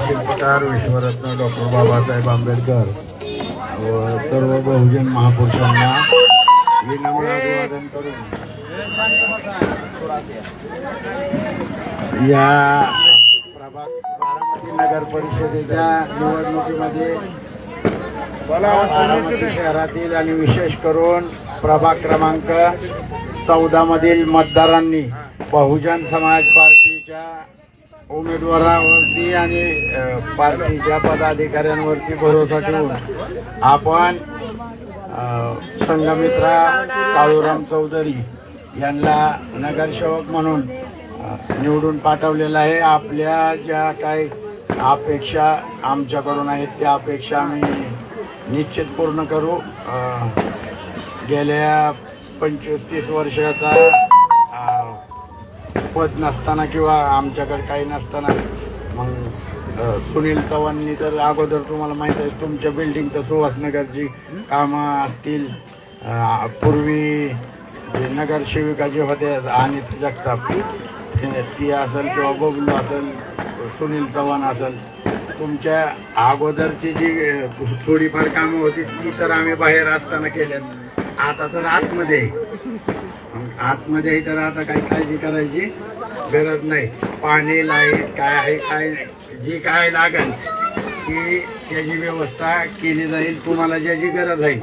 शिल्पकार विश्वरत्न डॉक्टर बाबासाहेब आंबेडकर व सर्व बहुजन महापुरुषांना विनम्र अभिवादन करून या प्रभाग बारामती नगर परिषदेच्या निवडणुकीमध्ये बारामती शहरातील आणि विशेष करून प्रभाग क्रमांक 14 मधील मतदारांनी बहुजन समाज पार्टीच्या उमेदवारावरती आणि पार्टीच्या पदाधिकाऱ्यांवरती भरोसा ठेवून आपण संघमित्रा काळूराम चौधरी यांना नगरसेवक म्हणून निवडून पाठवलेलं आहे. आपल्या ज्या काही अपेक्षा आमच्याकडून आहेत त्या अपेक्षा आम्ही निश्चित पूर्ण करू. गेल्या 25-30 वर्षाचा पद नसताना किंवा आमच्याकडे काही नसताना मग सुनील चव्हाणांनी तर अगोदर तुम्हाला माहीत आहे तुमच्या बिल्डिंगचं सुहासनगरची कामं असतील. पूर्वी जे नगरसेविका जे होते आणि जगताप ती असेल किंवा बबलू असेल सुनील चव्हाण असेल तुमच्या अगोदरची जी थोडीफार कामं होती ती तर आम्ही बाहेर असताना केल्यात. आता तर आतमध्ये तर आता काही काळजी करायची गरज नाही. पाणी लाईट काय आहे काय जी काय लागेल ती त्याची व्यवस्था केली जाईल. तुम्हाला ज्याची गरज आहे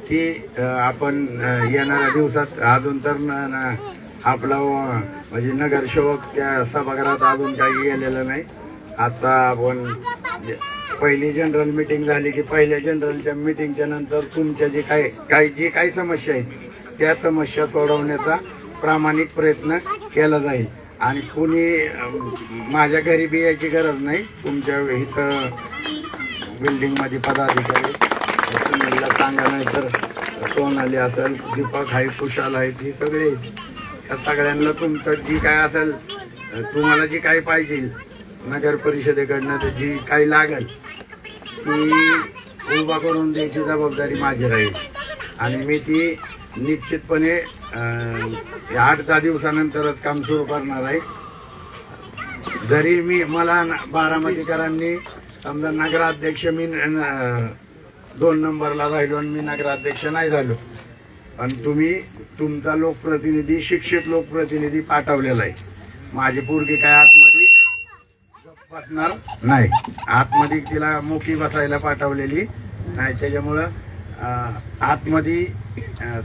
ती आपण येणाऱ्या दिवसात अजून तर आपला म्हणजे नगरसेवक त्या सभागृहात अजून काही गेलेलं नाही. आता आपण पहिली जनरल मीटिंग झाली की पहिल्या जनरलच्या मीटिंगच्या नंतर तुमच्या जी काही समस्या आहेत त्या समस्या सोडवण्याचा प्रामाणिक प्रयत्न केला जाईल. आणि कुणी माझ्या घरी बी यायची गरज नाही. तुमच्या इथं बिल्डिंगमध्ये पदाधिकारी सुनीलला सांगा नाही तर सोनाली असेल दीपक आहे कुशाल आहेत ही सगळे या सगळ्यांना तुमचं जी काय असेल तुम्हाला जी काही पाहिजे नगर परिषदेकडनं तर जी काही लागेल ती उभा करून द्यायची जबाबदारी माझी राहील. आणि मी ती निश्चितपणे 8-10 दिवसानंतरच काम सुरू करणार आहे. जरी मला बारामतीकरांनी समजा नगराध्यक्ष मी 2 नंबरला राहिलो आणि मी नगराध्यक्ष नाही झालो पण तुम्ही तुमचा लोकप्रतिनिधी शिक्षित लोकप्रतिनिधी पाठवलेला आहे. माझी पोरगी काय आतमध्ये बसणार नाही. आतमध्ये तिला मोठी बसायला पाठवलेली नाही. त्याच्यामुळं आतमध्ये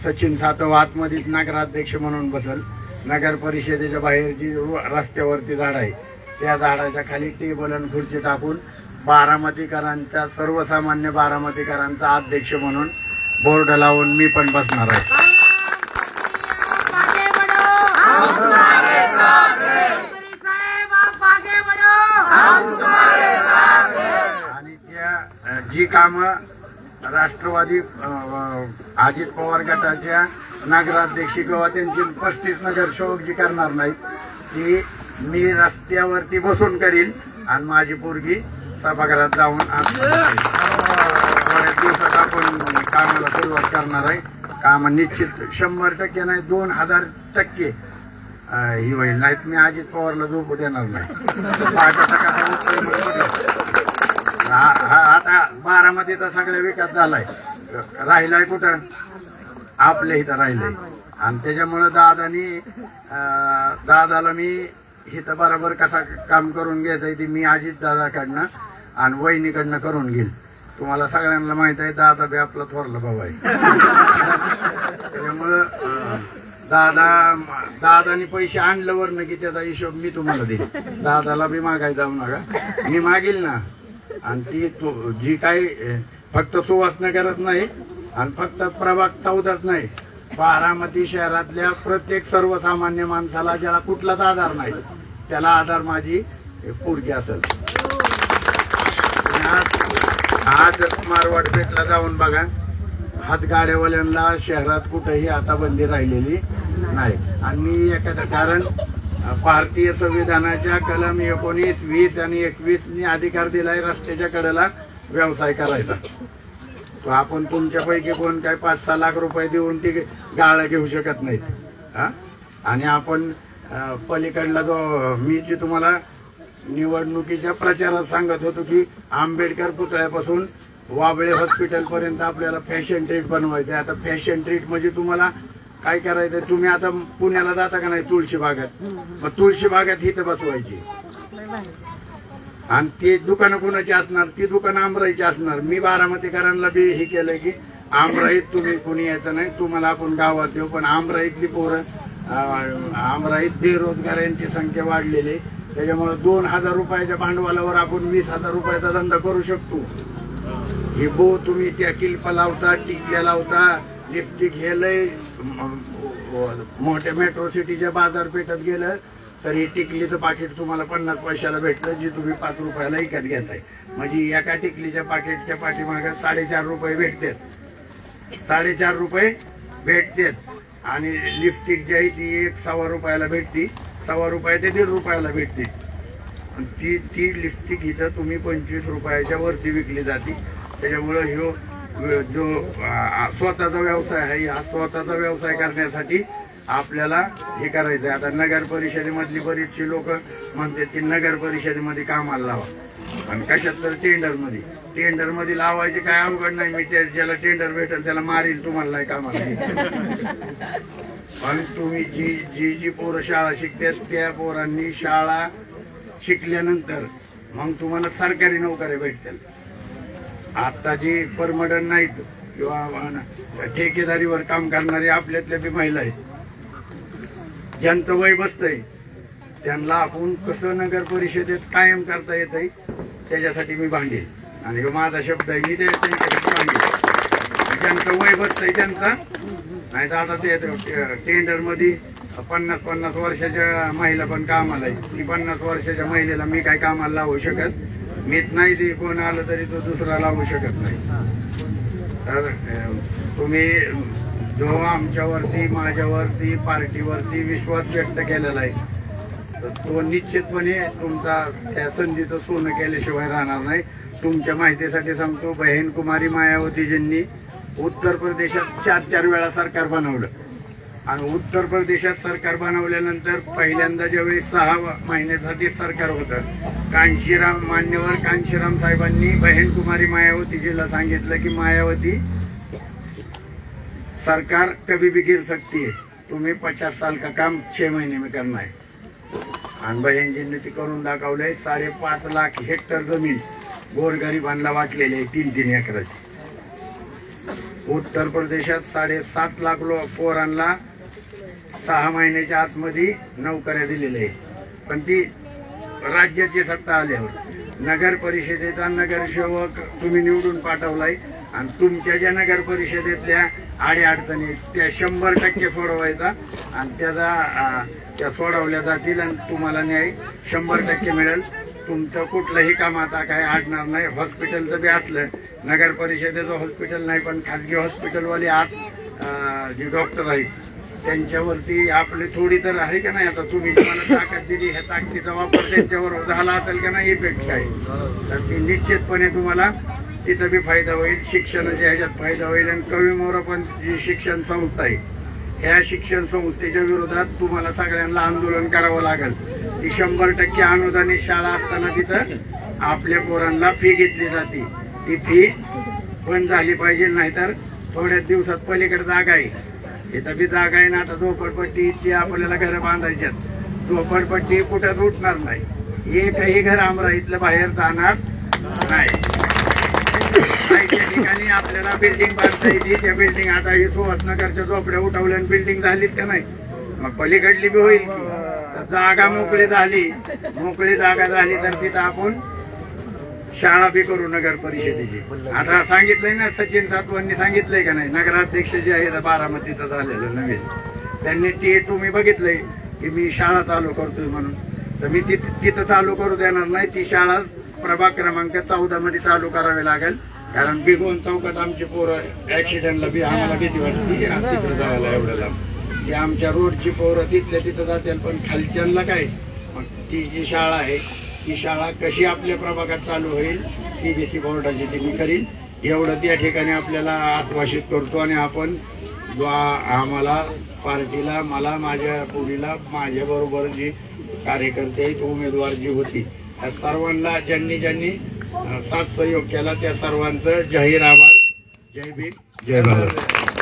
सचिन सातव आतमध्येच नगराध्यक्ष म्हणून बसल. नगर परिषदेच्या बाहेर जी रस्त्यावरती झाड आहे त्या झाडाच्या खाली टेबल आणि खुर्ची टाकून बारामतीकरांच्या सर्वसामान्य बारामतीकरांचा अध्यक्ष म्हणून बोर्ड लावून मी पण बसणार आहे. आणि त्या जी कामं राष्ट्रवादी अजित पवार गटाच्या नगराध्यक्षी किंवा त्यांची 35 नगरसेवक जी करणार नाहीत ती मी रस्त्यावरती बसून करीन आणि माझी पोरगी सभागृहात जाऊन थोड्या दिवसात आपण कामाला सुरुवात करणार आहे. काम निश्चित 100% नाही 2000% ही होईल. नाहीत मी अजित पवारला झोपू देणार नाही. आता बारामतीचा सगळा विकास झालाय. राहिलाय कुठं आपल्या इथं राहिलंय. आणि त्याच्यामुळं दादाला मी इथं बरोबर कसा काम करून घ्यायचंय ती मी अजित दादाकडनं आणि वहिनीकडनं करून घेईल. तुम्हाला सगळ्यांना माहित आहे दादा बी आपला थोरला भाऊ आहे. त्याच्यामुळं दादानी पैसे आणल्यावर ना की त्याचा हिशोब मी तुम्हाला देईल. दादाला बी मागायला जाऊ नका, मी मागील ना. आणि ती जी काही फक्त सुहासनगरच नाही आणि फक्त प्रभाग 14च नाही बारामती शहरातल्या प्रत्येक सर्वसामान्य माणसाला ज्याला कुठलाच आधार नाही त्याला आधार माझी पोरगी असेल. आज मारवाड पेठला जाऊन बघा हातगाड्यावाल्यांना शहरात कुठेही आता बंदी राहिलेली नाही. आणि मी एखादं कारण भारतीय संविधानाच्या कलम 19, 20 आणि 21 अधिकार दिलाय रस्त्याच्या कडेला व्यवसाय करायचा. तो आपण तुमच्यापैकी कोण काय 5-6 लाख रुपये देऊन ती गाळं घेऊ शकत नाहीत. आणि आपण पलीकडला जो मी जी तुम्हाला निवडणुकीच्या प्रचारात सांगत होतो की आंबेडकर पुतळ्यापासून वाबळे हॉस्पिटल पर्यंत आपल्याला फॅशन ट्रीट बनवायचं. आता फॅशन ट्रीट म्हणजे तुम्हाला काय करायचं, तुम्ही आता पुण्याला जाता का नाही तुळशी बागात, मग तुळशी बागात इथं बसवायची आणि ते दुकानं कोणाची असणार, ती दुकानं आमराईची असणार. मी बारामतीकरांना बी हे केलंय की आमराईत तुम्ही कोणी यायचं नाही, तुम्हाला आपण गावात देऊ. पण आमराईतली पोरं, आमराईत बेरोजगारांची संख्या वाढलेली आहे, त्याच्यामुळे 2,000 रुपयाच्या भांडवलावर आपण 20,000 रुपयाचा धंदा करू शकतो. हे तुम्ही त्या किल्पा लावता, टिकल्या लावता, लिपस्टिक हे लय मोठ्या मेट्रो सिटीच्या बाजारपेठात गेलं तर ही टिकलीचं पाकिट तुम्हाला 50 पैशाला भेटतं, जी तुम्ही 5 रुपयाला विकत घेताय. म्हणजे एका टिकलीच्या पाकिटच्या पाठीमागे 4.5 रुपये भेटतात, 4.5 रुपये भेटतात. आणि लिपस्टिक जी आहे ती 1.25 रुपयाला भेटती, 1.25 रुपये ते 1.5 रुपयाला भेटते. ती लिपस्टिक इथं तुम्ही 25 रुपयाच्या वरती विकली जाते. त्याच्यामुळं ह्यो जो स्वतःचा व्यवसाय आहे, हा स्वतःचा व्यवसाय करण्यासाठी आपल्याला हे करायचं आहे. आता नगर परिषदेमधली बरीचशी लोक म्हणतात की नगर परिषदेमध्ये कामाला लावा आणि कशात तर टेंडरमध्ये लावायचे काय अवघड नाही. मी ज्याला टेंडर भेटेल त्याला मारील, तुम्हाला नाही कामाला. पण तुम्ही जी पोरं शाळा शिकतात त्या पोरांनी शाळा शिकल्यानंतर मग तुम्हाला सरकारी नोकऱ्या भेटतील. आता जी परमनंट नाहीत किंवा ठेकेदारीवर काम करणारी आपल्यातल्या बी महिला आहेत, ज्यांचं वय बसतंय, त्यांना आपण कसं नगर परिषदेत कायम करता येतंय त्याच्यासाठी मी भांडेल. आणि हा माझा शब्द आहे, मी त्याच्यासाठी भांडेल. ज्यांचं वय बसतंय त्यांचा, नाही तर आता ते टेंडरमध्ये 50-50 वर्षाच्या महिला पण कामाला आहे. ती 50 वर्षाच्या महिलेला मी काय कामाला लावू शकत, मीच नाही, ते कोण आलं तरी तो दुसरा लावू शकत नाही. तर तुम्ही जो आमच्यावरती, माझ्यावरती, पार्टीवरती विश्वास व्यक्त केलेला आहे, तर तो निश्चितपणे तुमचा त्या संधीचं सोनं केल्याशिवाय राहणार नाही. तुमच्या माहितीसाठी सांगतो, बहीण कुमारी मायावतीजींनी उत्तर प्रदेशात 4 वेळा सरकार बनवलं आणि उत्तर प्रदेशात सरकार बनवल्यानंतर पहिल्यांदा ज्यावेळी 6 महिन्यासाठी सरकार होतं, मान्यवर कांशीराम साहेबांनी बहीण कुमारी मायावतीजीला सांगितलं की मायावती, सरकार कभी भी गिर सकती है, तुम्हें 50 साल का काम 6 महीने में करना है. आणि बहीणजींनी ते करून दाखवलंय. 5.5 लाख हेक्टर जमीन गोरगरिबांना वाटलेली आहे 3-3 एकराची. उत्तर प्रदेशात 7.5 लाख पोरांना 6 महिन्याच्या आतमध्ये नोकऱ्या दिलेल्या आहेत. पण ती राज्याची सत्ता आल्यावर नगर परिषदेचा नगरसेवक तुम्ही निवडून पाठवलाय आणि तुमच्या ज्या नगर परिषदेतल्या अडीअडचणी त्या 100% सोडवायचा आणि त्या सोडवल्या जातील आणि तुम्हाला न्याय 100% मिळेल. तुमचं कुठलंही काम आता काय अडणार नाही. हॉस्पिटलचं बी असलं, नगर परिषदेचं हॉस्पिटल नाही पण खाजगी हॉस्पिटलवाले आत जे डॉक्टर आहेत त्यांच्यावरती आपली थोडी तर आहे का नाही. आता तुम्ही तुम्हाला ताकद दिली, ह्या ताकदीचा वापर त्यांच्यावर झाला असेल का नाही इफेक्ट काय, तर ती निश्चितपणे तुम्हाला तिथं बी फायदा होईल, शिक्षणाच्या ह्याच्यात फायदा होईल. आणि कवी मोरापंत जी शिक्षण संस्था आहे, ह्या शिक्षण संस्थेच्या विरोधात तुम्हाला सगळ्यांना आंदोलन करावं लागेल. ती 100% अनुदानित शाळा असताना तिथं आपल्या पोरांना फी घेतली जाते, ती फी बंद झाली पाहिजे. नाहीतर थोड्याच दिवसात पलीकडे जागा आहे, इथं बी जागा आहे ना. आता झोपडपट्टी इतकी आपल्याला घरं बांधायच्यात, झोपडपट्टी कुठंच उठणार नाही. एकही घर अमराईतलं बाहेर जाणार नाही. त्या ठिकाणी आपल्याला बिल्डिंग बांधता येते, त्या बिल्डिंग आता ही सुहासनगरच्या झोपड्या उठवल्या आणि बिल्डिंग झालीत का नाही, मग पलीकडली बी होईल की. जागा मोकळी जागा झाली तर तिथं आपण शाळा बी करू नगर परिषदेची. आता सांगितलंय ना, सचिन सातवांनी सांगितलंय का नाही, नगराध्यक्ष जे आहे बारामतीचं झालेलं नवीन, त्यांनी ते तुम्ही बघितलंय की मी शाळा चालू करतोय म्हणून. तर मी तिथं चालू करू देणार नाही. ती शाळा प्रभाग क्रमांक 14 मध्ये चालू करावी लागेल. कारण बिगोन चौकात आमची पोरं ऍक्सिडेंटला बी आम्हाला भीती वाटते तिकडे जायला एवढं लांब. ती आमच्या रोडची पोरं तिथल्या तिथं जातील, पण खालच्यांना काय, मग ती जी शाळा आहे ती शाळा कशी आपल्या प्रभागात चालू होईल CBSE बोर्डाची ती मी करीन. एवढं त्या ठिकाणी आपल्याला आश्वासित करतो. आणि आपण आम्हाला पार्टीला, मला, माझ्या पुढीला, माझ्याबरोबर जी कार्यकर्ते आहेत, उमेदवार जी होती या सर्वांना ज्यांनी ज्यांनी साथ सहयोग केला त्या सर्वांचं जाहीर आभार. जय भीम, जय भारत.